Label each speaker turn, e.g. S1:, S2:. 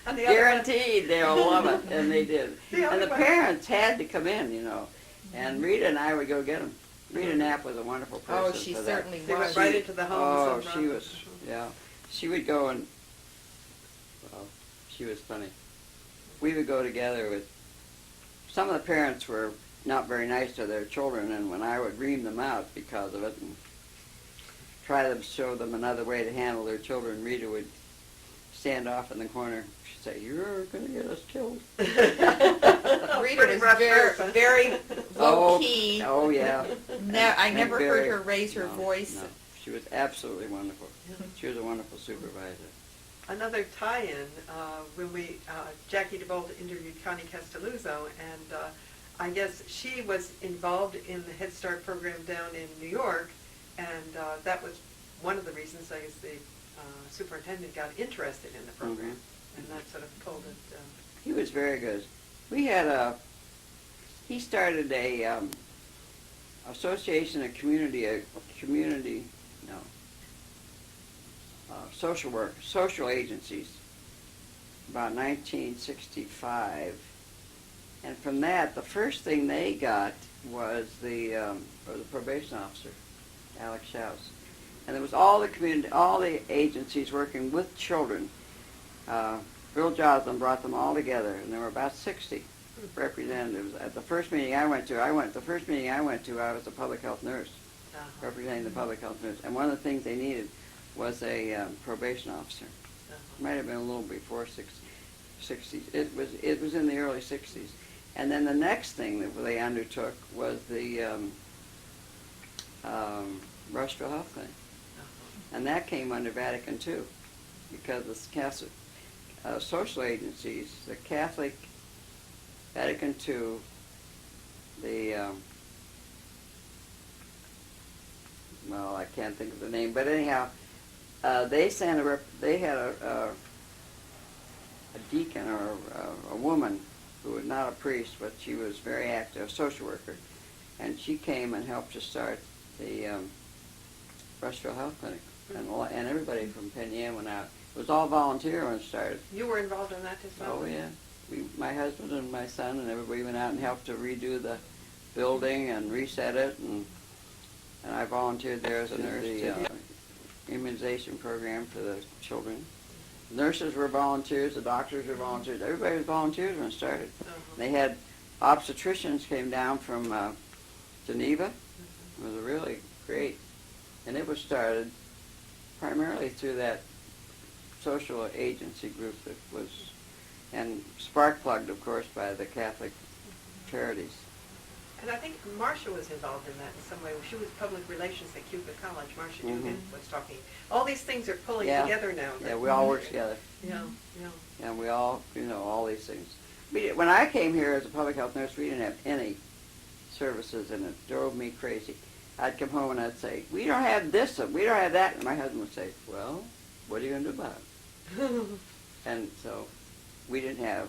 S1: And the
S2: Guaranteed they'll love it, and they did. And the
S1: one.
S2: parents had to come in, you know, and Rita and I would go get them. Rita Knapp was a wonderful person.
S3: Oh, she
S2: for that.
S3: certainly
S1: They
S3: was.
S1: went right into the homes.
S2: Oh, she was, yeah. She would go and, well, she was funny. We would go together with, some of the parents were not very nice to their children, and when I would ream them out because of it and try to show them another way to handle their children, Rita would stand off in the corner. She'd say, "You're going to get us killed."
S3: Rita was very low-key.
S2: Oh, yeah.
S3: I never heard
S2: Very-
S3: her raise her
S2: no,
S3: voice.
S2: no. She was absolutely wonderful. She was a wonderful supervisor.
S1: Another tie-in, when Jackie DeVolta interviewed Connie Castelluzzo, and I guess she was involved in the Head Start program down in New York, and that was one of the reasons, I guess, the superintendent got interested in the program, and that sort of pulled it.
S2: He was very good. We had he started a association of social agencies about 1965, and from that, the first thing they got was the probation officer, Alex Schaus. And there was all the agencies working with children. Bill Joslin brought them all together, and there were about 60 representatives. At the first meeting I went to, I was a public health nurse, representing the public health nurse. And one of the things they needed was a probation officer. Might have been a little before 60s. It was in the early 60s. And then the next thing that they undertook was the Rushville Health Clinic. And that came under Vatican II, because the Catholic social agencies, the Catholic, Vatican II, the, well, I can't think of the name, but anyhow, they had a deacon or a woman who was not a priest, but she was very active, a social worker, and she came and helped to start the Rushville Health Clinic. And everybody from Penn Yan went out. It was all volunteer when it started.
S1: You were involved in that as well?
S2: Oh, yeah. My husband and my son and everybody went out and helped to redo the building and reset it, and I volunteered there as a nurse. The immunization program for the children. Nurses were volunteers, the doctors were volunteers, everybody was volunteers when it started. They had obstetricians came down from Geneva. It was really great. And it was started primarily through that social agency group that was, and spark-plugged, of course, by the Catholic Charities.
S1: And I think Marcia was involved in that in some way. She was public relations at Keuka College. Marcia Dugan was talking. All these things are pulling together now.
S2: Yeah, we all work together.
S1: Yeah.
S2: And we all, all these things. When I came here as a public health nurse, we didn't have any services, and it drove me crazy. I'd come home and I'd say, "We don't have this, we don't have that," and my husband would say, "Well, what are you going to do about it?" And so we didn't have